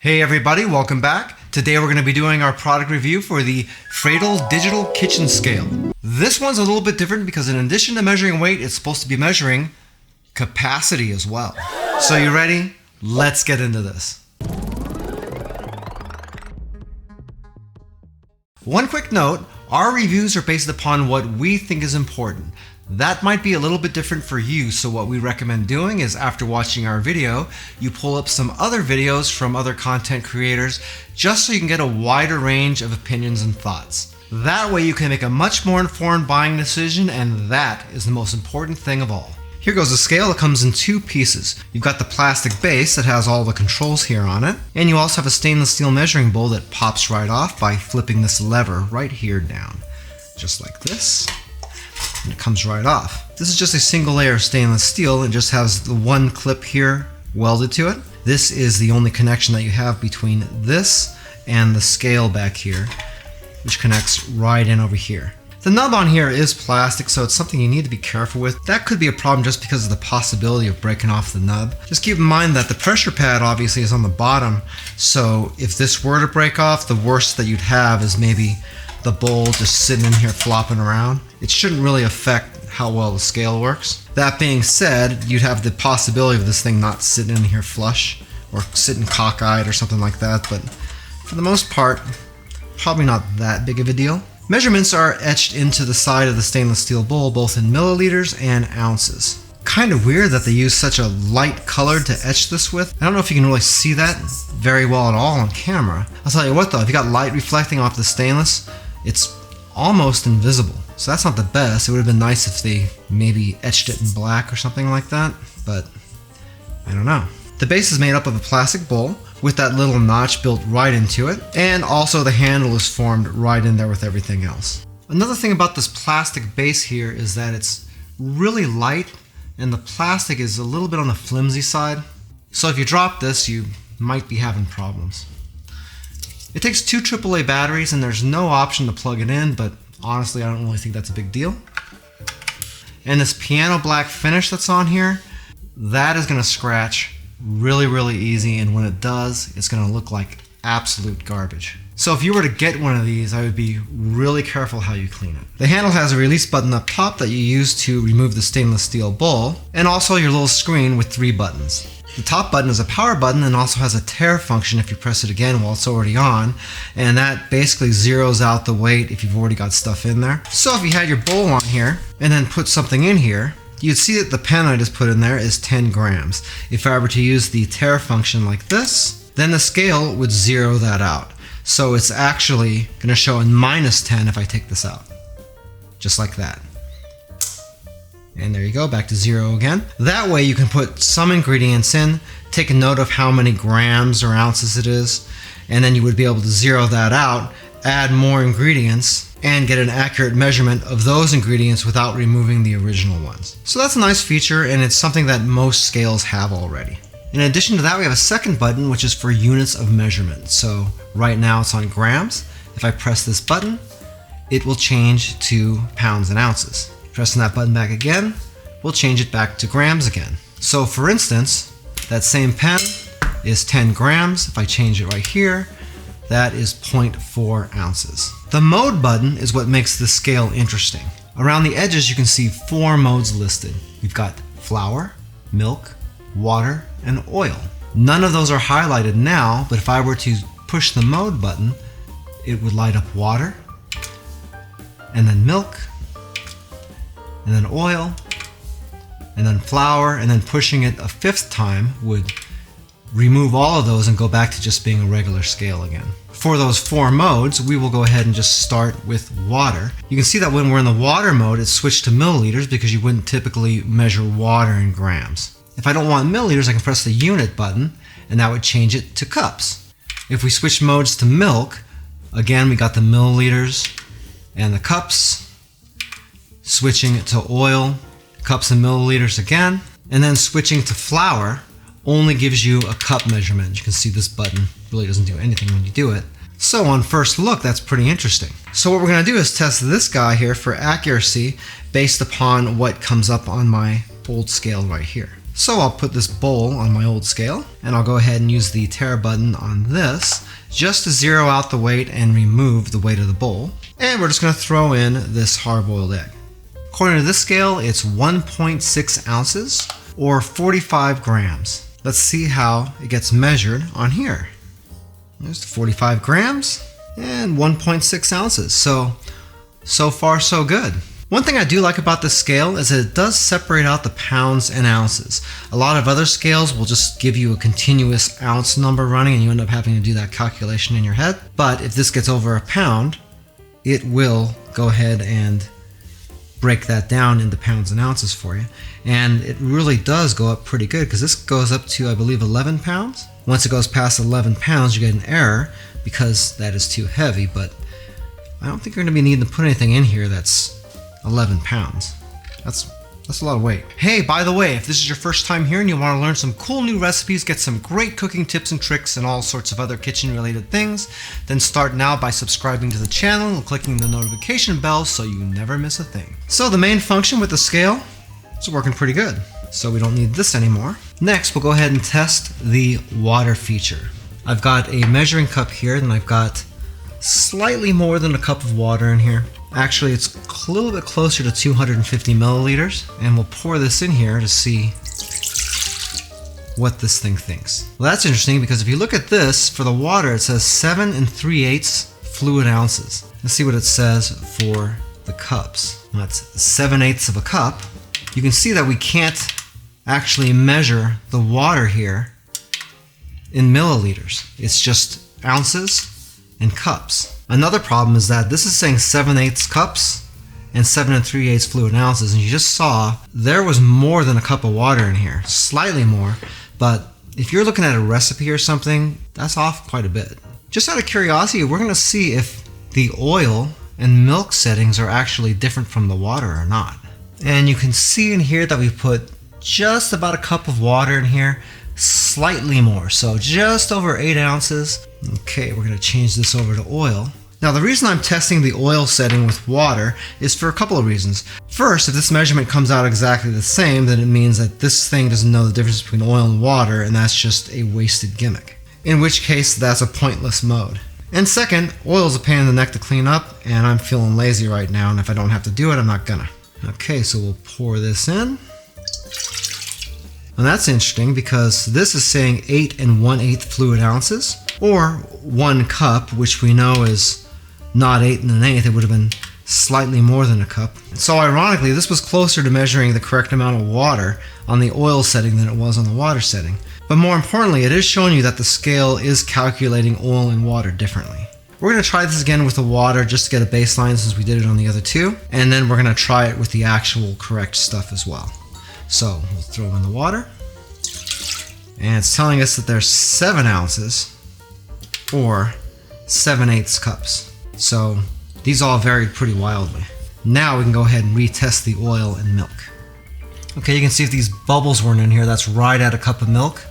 Hey everybody, welcome back. Today we're going to be doing our product review for the Fradel Digital Kitchen Scale. This one's a little bit different because in addition to measuring weight, it's supposed to be measuring capacity as well. So you ready? Let's get into this. One quick note, our reviews are based upon what we think is important. That might be a little bit different for you, so what we recommend doing is after watching our video, you pull up some other videos from other content creators just so you can get a wider range of opinions and thoughts. That way you can make a much more informed buying decision, and that is the most important thing of all. Here goes the scale. It comes in two pieces. You've got the plastic base that has all the controls here on it, and you also have a stainless steel measuring bowl that pops right off by flipping this lever right here down, just like this. And it comes right off. This is just a single layer of stainless steel and just has the one clip here welded to it. This is the only connection that you have between this and the scale back here, which connects right in over here. The nub on here is plastic, so it's something you need to be careful with. That could be a problem just because of the possibility of breaking off the nub. Just keep in mind that the pressure pad obviously is on the bottom, so if this were to break off, the worst that you'd have is maybe the bowl just sitting in here flopping around. It shouldn't really affect how well the scale works. That being said, you'd have the possibility of this thing not sitting in here flush or sitting cockeyed or something like that, but for the most part, probably not that big of a deal. Measurements are etched into the side of the stainless steel bowl, both in milliliters and ounces. Kind of weird that they use such a light color to etch this with. I don't know if you can really see that very well at all on camera. I'll tell you what though, if you got light reflecting off the stainless, it's almost invisible. So that's not the best. It would have been nice if they maybe etched it in black or something like that, but I don't know. The base is made up of a plastic bowl with that little notch built right into it, and also the handle is formed right in there with everything else. Another thing about this plastic base here is that it's really light and the plastic is a little bit on the flimsy side. So if you drop this, you might be having problems. It takes two AAA batteries and there's no option to plug it in, but honestly, I don't really think that's a big deal. And this piano black finish that's on here, that is going to scratch really easy, and when it does, it's going to look like absolute garbage. So if you were to get one of these, I would be really careful how you clean it. The handle has a release button up top that you use to remove the stainless steel bowl, and also your little screen with 3 buttons. The top button is a power button and also has a tare function if you press it again while it's already on, and that basically zeroes out the weight if you've already got stuff in there. So if you had your bowl on here and then put something in here, you'd see that the pen I just put in there is 10 grams. If I were to use the tare function like this, then the scale would zero that out. So it's actually going to show a -10 if I take this out. Just like that. And there you go, back to 0 again. That way you can put some ingredients in, take a note of how many grams or ounces it is, and then you would be able to zero that out, add more ingredients, and get an accurate measurement of those ingredients without removing the original ones. So that's a nice feature, and it's something that most scales have already. In addition to that, we have a second button which is for units of measurement. So right now it's on grams. If I press this button, it will change to pounds and ounces. Pressing that button back again will change it back to grams again. So for instance, that same pen is 10 grams. If I change it right here, that is 0.4 ounces. The mode button is what makes the scale interesting. Around the edges you can see 4 modes listed. We've got flour, milk, water, and oil. None of those are highlighted now, but if I were to push the mode button, it would light up water, and then milk, and then oil, and then flour, and then pushing it a 5th time would remove all of those and go back to just being a regular scale again. For those 4 modes, we will go ahead and just start with water. You can see that when we're in the water mode, it's switched to milliliters because you wouldn't typically measure water in grams. If I don't want milliliters, I can press the unit button and that would change it to cups. If we switch modes to milk, again we got the milliliters and the cups. Switching it to oil, cups and milliliters again, and then switching to flour only gives you a cup measurement. You can see this button really doesn't do anything when you do it. So on first look, that's pretty interesting. So what we're going to do is test this guy here for accuracy based upon what comes up on my old scale right here. So I'll put this bowl on my old scale, and I'll go ahead and use the tare button on this just to zero out the weight and remove the weight of the bowl. And we're just going to throw in this hard-boiled egg. According to this scale, it's 1.6 ounces or 45 grams. Let's see how it gets measured on here. There's 45 grams and 1.6 ounces. So far so good. One thing I do like about this scale is that it does separate out the pounds and ounces. A lot of other scales will just give you a continuous ounce number running and you end up having to do that calculation in your head. But if this gets over a pound, it will go ahead and break that down into pounds and ounces for you. And it really does go up pretty good because this goes up to, I believe, 11 pounds. Once it goes past 11 pounds, you get an error because that is too heavy, but I don't think you're going to be needing to put anything in here that's 11 pounds. That's a lot of weight. Hey, by the way, if this is your first time here and you want to learn some cool new recipes, get some great cooking tips and tricks and all sorts of other kitchen related things, then start now by subscribing to the channel and clicking the notification bell so you never miss a thing. So the main function with the scale is working pretty good, so we don't need this anymore. Next, we'll go ahead and test the water feature. I've got a measuring cup here and I've got slightly more than a cup of water in here. Actually, it's a little bit closer to 250 milliliters, and we'll pour this in here to see what this thing thinks. Well, that's interesting because if you look at this, for the water, it says 7 3/8 fluid ounces. Let's see what it says for the cups. That's 7/8 of a cup. You can see that we can't actually measure the water here in milliliters. It's just ounces and cups. Another problem is that this is saying 7/8 cups and 7 3/8 fluid ounces, and you just saw there was more than a cup of water in here, slightly more, but if you're looking at a recipe or something, that's off quite a bit. Just out of curiosity, we're going to see if the oil and milk settings are actually different from the water or not. And you can see in here that we put just about a cup of water in here, slightly more, so just over 8 ounces. Okay, we're going to change this over to oil. Now the reason I'm testing the oil setting with water is for a couple of reasons. First, if this measurement comes out exactly the same, then it means that this thing doesn't know the difference between oil and water, and that's just a wasted gimmick. In which case, that's a pointless mode. And second, oil is a pain in the neck to clean up, and I'm feeling lazy right now, and if I don't have to do it, I'm not gonna. Okay, so we'll pour this in. And that's interesting because this is saying 8 1/8 fluid ounces, or 1 cup, which we know is not 8 1/8, it would have been slightly more than a cup. So ironically, this was closer to measuring the correct amount of water on the oil setting than it was on the water setting. But more importantly, it is showing you that the scale is calculating oil and water differently. We're going to try this again with the water just to get a baseline since we did it on the other two, and then we're going to try it with the actual correct stuff as well. So we'll throw in the water, and it's telling us that there's 7 ounces or 7/8 cups. So these all varied pretty wildly. Now we can go ahead and retest the oil and milk. Okay, you can see if these bubbles weren't in here, that's right at a cup of milk.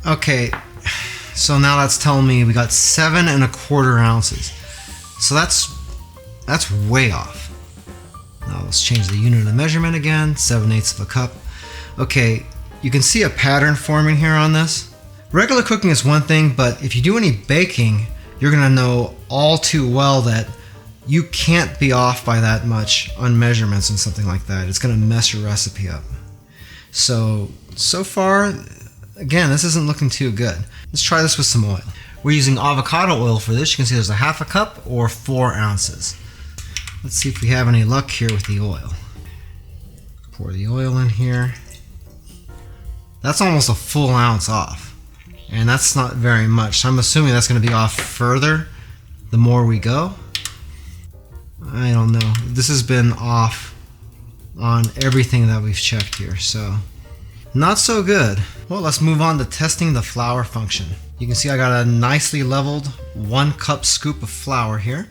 Okay, so now that's telling me we got 7 1/4 ounces. So that's way off. Now let's change the unit of measurement again, 7/8 of a cup. Okay, you can see a pattern forming here on this. Regular cooking is one thing, but if you do any baking, you're gonna know all too well that you can't be off by that much on measurements and something like that. It's gonna mess your recipe up. So far, again, this isn't looking too good. Let's try this with some oil. We're using avocado oil for this. You can see there's a 1/2 cup or 4 ounces. Let's see if we have any luck here with the oil. Pour the oil in here. That's almost a full ounce off. And that's not very much. So I'm assuming that's going to be off further the more we go. I don't know. This has been off on everything that we've checked here, so not so good. Well, let's move on to testing the flour function. You can see I got a nicely leveled 1 cup scoop of flour here.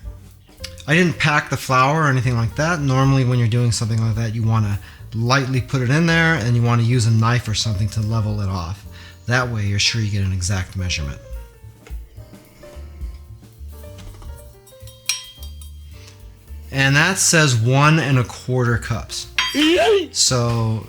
I didn't pack the flour or anything like that. Normally when you're doing something like that, you want to lightly put it in there and you want to use a knife or something to level it off. That way you're sure you get an exact measurement. And that says 1 1/4 cups. So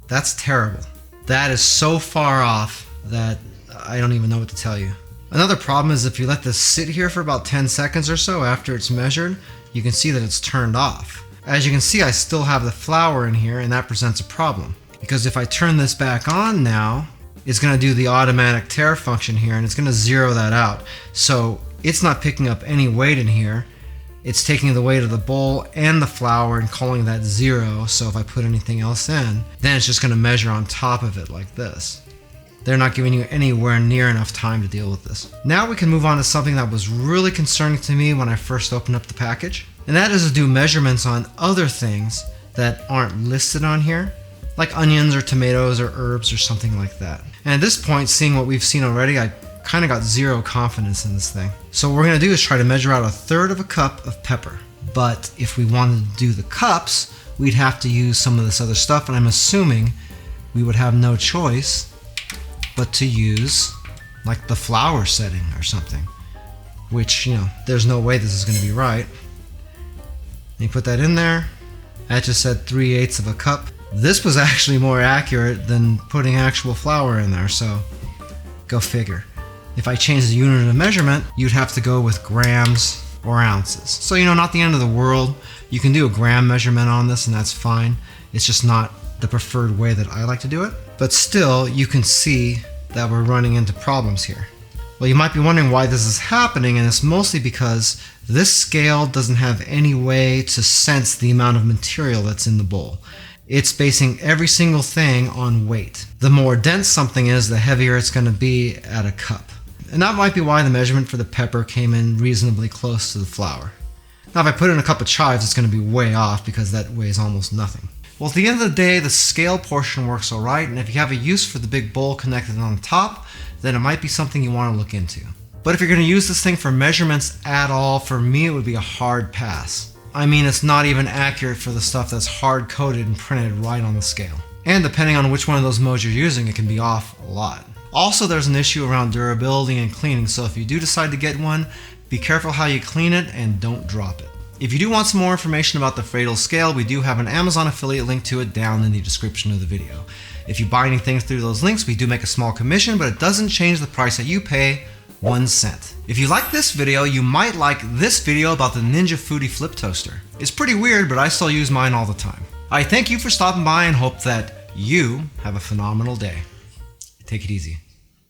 that's terrible. That is so far off that I don't even know what to tell you. Another problem is if you let this sit here for about 10 seconds or so after it's measured, you can see that it's turned off. As you can see, I still have the flour in here, and that presents a problem. Because if I turn this back on now, it's going to do the automatic tare function here, and it's going to zero that out. So it's not picking up any weight in here. It's taking the weight of the bowl and the flour and calling that 0. So if I put anything else in, then it's just going to measure on top of it like this. They're not giving you anywhere near enough time to deal with this. Now we can move on to something that was really concerning to me when I first opened up the package. And that is to do measurements on other things that aren't listed on here, like onions or tomatoes or herbs or something like that. And at this point, seeing what we've seen already, I kind of got zero confidence in this thing. So what we're going to do is try to measure out 1/3 of a cup of pepper. But if we wanted to do the cups, we'd have to use some of this other stuff, and I'm assuming we would have no choice but to use like the flour setting or something, which, you know, there's no way this is going to be right. And you put that in there. That just said 3/8 of a cup. This was actually more accurate than putting actual flour in there, so go figure. If I change the unit of measurement, you'd have to go with grams or ounces. So, you know, not the end of the world. You can do a gram measurement on this, and that's fine. It's just not the preferred way that I like to do it. But still, you can see that we're running into problems here. Well, you might be wondering why this is happening, and it's mostly because this scale doesn't have any way to sense the amount of material that's in the bowl. It's basing every single thing on weight. The more dense something is, the heavier it's going to be at a cup. And that might be why the measurement for the pepper came in reasonably close to the flour. Now, if I put in a cup of chives, it's going to be way off because that weighs almost nothing. Well, at the end of the day, the scale portion works all right, and if you have a use for the big bowl connected on the top, then it might be something you want to look into. But if you're going to use this thing for measurements at all, for me it would be a hard pass. I mean, it's not even accurate for the stuff that's hard-coded and printed right on the scale. And depending on which one of those modes you're using, it can be off a lot. Also, there's an issue around durability and cleaning, so if you do decide to get one, be careful how you clean it and don't drop it. If you do want some more information about the Fradel scale, we do have an Amazon affiliate link to it down in the description of the video. If you buy anything through those links, we do make a small commission, but it doesn't change the price that you pay 1 cent. If you like this video, you might like this video about the Ninja Foodi Flip Toaster. It's pretty weird, but I still use mine all the time. I thank you for stopping by and hope that you have a phenomenal day. Take it easy.